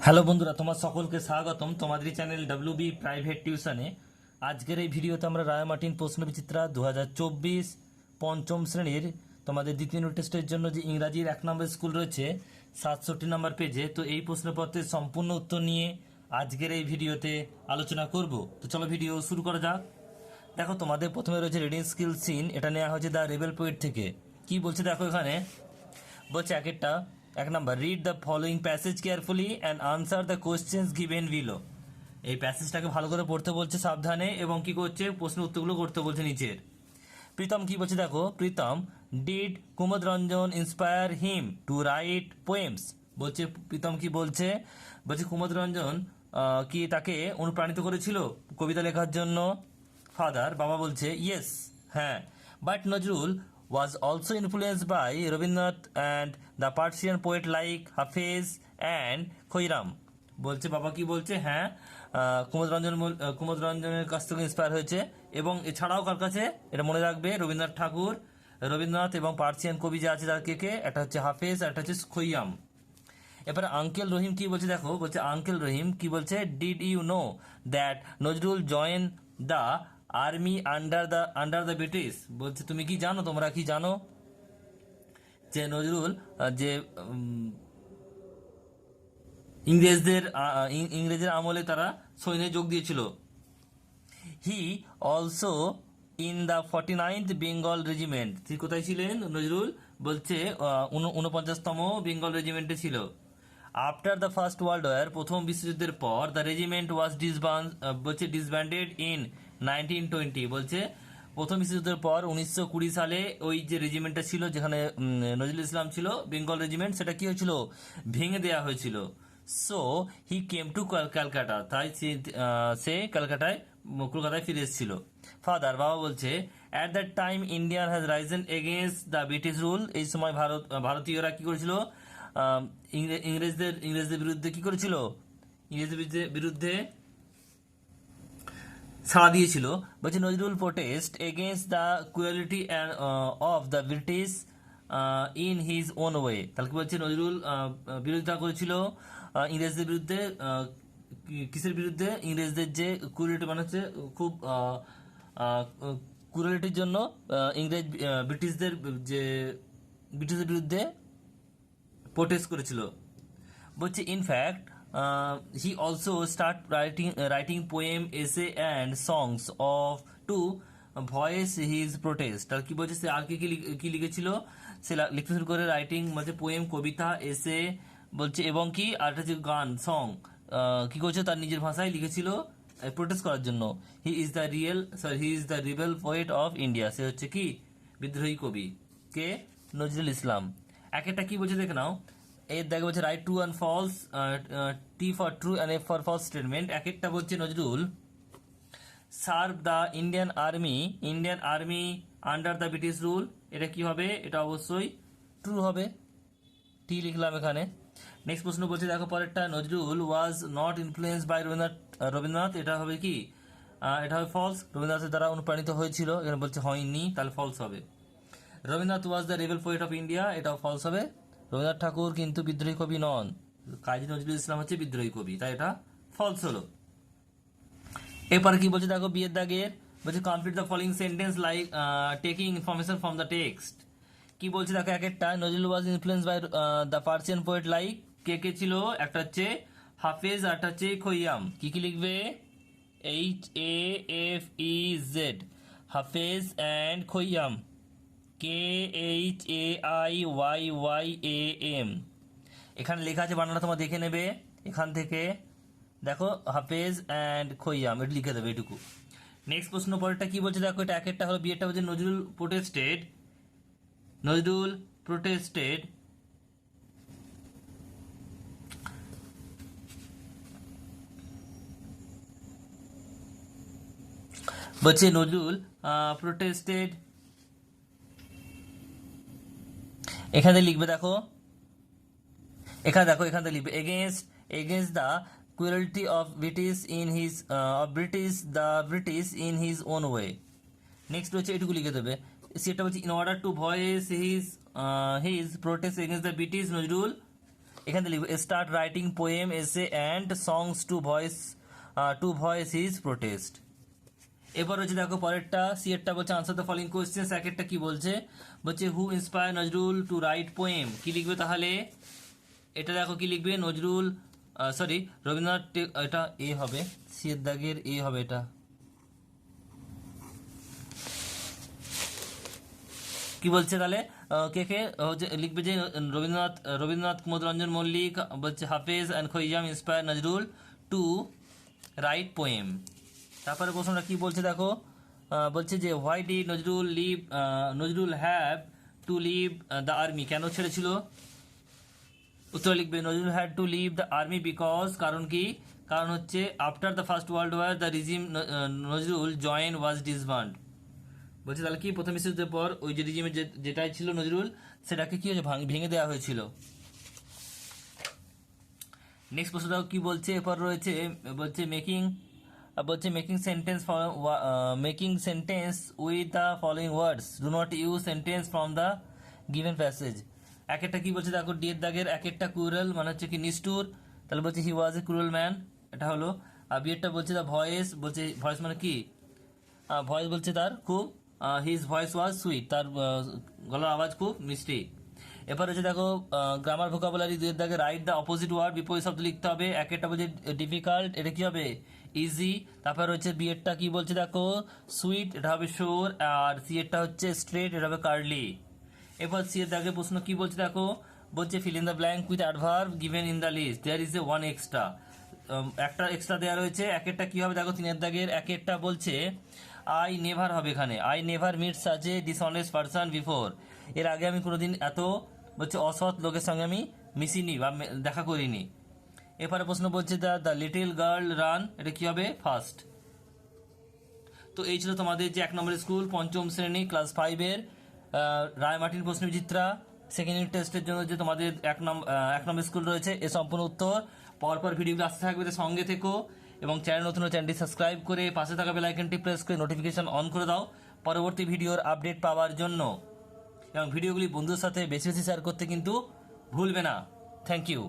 Hello বন্ধুরা, তোমার সকলকে স্বাগতম তোমাদের চ্যানেল ডব্লিউবি প্রাইভেট টিউশনে। আজকের এই ভিডিওতে আমরা রায় মার্টিন প্রশ্নবিচিত্রা 2024 পঞ্চম শ্রেণীর তোমাদের দ্বিতীয় ইউনিট টেস্টের জন্য যে ইংরাজির 1 নম্বর স্কুল রয়েছে 67 নম্বর পেজে, তো এই প্রশ্নপত্রের সম্পূর্ণ উত্তর নিয়ে আজকের এই ভিডিওতে আলোচনা করব। তো চলো ভিডিও শুরু করা যাক। দেখো, তোমাদের প্রথমে রয়েছে রিডিং স্কিল সিন, এটা নেওয়া হয়েছে দ্য রেবেল পোয়েট থেকে। কি বলছে দেখো, এখানে বলছে এক number, read the following passage carefully and answer the questions given below. এই প্যাসেজটাকে ভালো করে পড়তে বলছে সাবধানে, এবং কি করছে, প্রশ্ন উত্তরগুলো করতে বলছে নিচের। প্রীতম কি বলছে দেখো, Pritam did Kumud Ranjan inspire him to write poems. বলছে প্রীতম কি বলছে, বলছে কুমুদ রঞ্জন কি তাকে অনুপ্রাণিত করেছিল কবিতা লেখার জন্য। ফাদার বাবা বলছে ইয়েস, হ্যাঁ, but Nazrul was also influenced by Rabindranath and the Persian poet like Hafez and Khairam. বলছে বাবা কি বলছে, হ্যাঁ, কুমুদ রঞ্জনের কাছ থেকে ইন্সপায়ার হয়েছে, এবং এছাড়াও কার কাছে, এটা মনে রাখবে, রবীন্দ্রনাথ ঠাকুর, রবীন্দ্রনাথ এবং পার্সিয়ান কবি যে আছে তার কে, একটা হচ্ছে হাফেজ আর একটা হচ্ছে খৈয়াম। এবারে আঙ্কেল রহিম কি বলছে দেখো, বলছে আঙ্কেল রহিম কি বলছে, did you know that Nazrul join the army under the British. বলছে তুমি কি জানো, তোমরা কি জানো যে নজরুল যে ইংরেজদের আমলে তারা সৈন্যে যোগ দিয়েছিল। He also in the 49th Bengal regiment. ঠিক কোথায় ছিলেন নজরুল, বলছে 49তম বেঙ্গল রেজিমেন্টে ছিল। After the first world war, প্রথম বিশ্বযুদ্ধের পর, the regiment was disbanded in 1920। বলছে প্রথম বিশ্বযুদ্ধের পর 1920 সালে ওই যে রেজিমেন্টটা ছিল, যেখানে নজরুল ইসলাম ছিল, বেঙ্গল রেজিমেন্ট, সেটা কি হয়েছিল, ভেঙে দেওয়া হয়েছিল। So he came to Calcutta, তাই সে কলকাতায় ফিরে এসেছিল। ফাদার বাবা বলছে, at that time Indian has Ryzen against the British rule. এই সময় ভারতীয়রা কি করেছিল, ইংরেজদের বিরুদ্ধে কি করেছিল, ইংরেজদের বিরুদ্ধে সাড়া দিয়েছিল। বলছে Nazrul protest against the cruelty of the British in his own way. তাহলে কি বলছে, নজরুল বিরোধিতা করেছিল ইংরেজদের বিরুদ্ধে। কিসের বিরুদ্ধে, ইংরেজদের যে ক্রুয়েলিটি, মানে হচ্ছে খুব ক্রুয়েলিটির জন্য ব্রিটিশদের বিরুদ্ধে প্রোটেস্ট করেছিল। বলছে in fact he also start writing poem, essay and songs of to voice his protest. আর কি বলছে, সে আর কি লিখেছিল, সে লিখতে শুরু করে রাইটিং, বলছে পোয়েম, কবিতা, এসে, বলছে এবং কি আর হচ্ছে গান, সং, কি করছে, তার নিজের ভাষায় লিখেছিল প্রোটেস্ট করার জন্য। He is the rebel poet of India. সে হচ্ছে কি বিদ্রোহী কবি, কে, নজরুল ইসলাম। একটা কি বলছে দেখে নাও, এর দেখে বলছে write true and false, T for true and F for false statement. একটা বলছে Nazrul serve the Indian army under the British rule. এটা কি হবে, এটা অবশ্যই ট্রু হবে, টি লিখলাম এখানে। নেক্সট প্রশ্ন বলছে দেখো পরেরটা, Nazrul was not influence by Rabindranath. এটা হবে কি, এটা হবে ফলস, রবীন্দ্রনাথের দ্বারা অনুপ্রাণিত হয়েছিল, এখানে বলছে হয়নি, তাহলে ফলস হবে। Rabindranath was the rebel poet of India, এটাও ফলস হবে। রবীন্দ্রনাথ ঠাকুর কিন্তু বিদ্রোহী কবি নন, কাজী নজরুল ইসলাম হচ্ছে বিদ্রোহী কবি, তাই এটা ফলস হলো। এরপরে কি বলছে দেখো, বিয়ের দাগের, বলছে complete the following sentence like taking information from the text. কি বলছে দেখো, একটা Nazrul was influence by the Persian poet like, কে ছিল, একটা হচ্ছে হাফেজ আর একটা হচ্ছে খৈয়াম। কি লিখবে, HAFEZ, হাফেজ অ্যান্ড খৈয়াম, KHAIYYAM। এখানে লেখা আছে, বানানটা তোমরা দেখে নেবে এখান থেকে, দেখো হাফেজ অ্যান্ড খৈয়াম, এটা লিখে দেবে এটুকু। নেক্সট প্রশ্ন পরেরটা কি বলছে দেখো, এটা একটা হলো বিয়েরটা বলছে নজরুল প্রোটেস্টেড বলছে নজরুল প্রোটেস্টেড, এখানে লিখবে দেখো, এখানে লিখবে against the cruelty of British in his own way। Next হচ্ছে এটুকু লিখে দেবে, সেটা হচ্ছে in order to voice his protest against the British, Nazrul এখানে লিখবে start writing poem essay and songs to voice his protest. এরপর হচ্ছে দেখো পরেরটা সি এরটা বলছে আনসার দ্য ফলোইং কোয়েশ্চেন্স। একটা কি বলছে, who inspire Nazrul to write poem, কি লিখবে তাহলে? এটা দেখো কি লিখবে, নজরুল রবীন্দ্রনাথ এটা এ হবে, সি এর দাগের এ হবে এটা। কি বলছে তাহলে কে কে হচ্ছে লিখবে যে রবীন্দ্রনাথ কুমুদরঞ্জন মল্লিক বলছে Hafez and Khayyam inspire Nazrul to write poem. তারপরে প্রশ্নটা কি বলছে দেখো, বলছে যে why did Nazrul have to leave the army, কেন ছেড়েছিল? উত্তর লিখবে Nazrul had to leave the army because, কারণ কি? কারণ হচ্ছে after the first world war the regime Nazrul join was disband. বলছে তাহলে কি প্রথম বিশ্বযুদ্ধের পর ওই যে রিজিমে যেটাই ছিল নজরুল সেটাকে কি হয়েছে ভেঙে দেওয়া হয়েছিল। নেক্সট প্রশ্নটাও কি বলছে, এরপর রয়েছে বলছে making sentence with the following words, do not use sentence from the given passage. একটা কি বলছে দেখো ডি এর দাগের একটা ক্রুয়েল মানে হচ্ছে কি নিষ্ঠুর, তাহলে বলছে হি ওয়াজ এ ক্রুয়েল ম্যান, এটা হলো। আর বি এরটা বলছে দ্য ভয়েস, বলছে ভয়েস মানে কি? ভয়েস বলছে তার খুব, হিজ ভয়েস ওয়াজ সুইট, তার গলার আওয়াজ খুব মিষ্টি। এরপর হচ্ছে দেখো গ্রামার ভোকাবুলারি দুই এর দাগে রাইট দ্য অপোজিট ওয়ার্ড, বিপরীত শব্দ লিখতে হবে। একটা বলছে ডিফিকাল্ট, এটা কি হবে? ইজি। তারপর হচ্ছে বি এরটা কি বলছে দেখো সুইট, এটা হবে শোর। আর সি এরটা হচ্ছে স্ট্রেট, এটা হবে কার্লি। এরপর সি এর দাগে প্রশ্ন কি বলছে দেখো, বলছে fill in the blank with adverb given in the list, there is a one extra, একটা এক্সট্রা দেওয়া রয়েছে। একটা কি হবে দেখো তিনের দাগের একটা বলছে আই নেভার হবে, এখানে I never meet such a dishonest person before, এর আগে আমি কোনোদিন এত বলছে অসৎ লোকের সঙ্গে আমি মিশিনি বা দেখা করিনি। এরপরে প্রশ্ন বলছে দ্য লিটল গার্ল রান, এটা কি হবে? ফার্স্ট। তো এই ছিল তোমাদের যে 1 নম্বর স্কুল পঞ্চম শ্রেণী ক্লাস 5-এর রায়মার্টিন প্রশ্নবিচিত্রা সেকেন্ড ইউনিট টেস্টের জন্য যে তোমাদের 1 নম্বর স্কুল রয়েছে এ সম্পূর্ণ উত্তর। পরপর ভিডিওগুলো আসতে থাকবে, সঙ্গে থেকো এবং চ্যানেল নতুন চ্যানেলটি সাবস্ক্রাইব করে পাশে থাকা বেল আইকনটি প্রেস করে নোটিফিকেশন অন করে দাও পরবর্তী ভিডিওর আপডেট পাওয়ার জন্য। এবং ভিডিওগুলি বন্ধুদের সাথে বেশি বেশি শেয়ার করতে কিন্তু ভুলবে না। Thank you.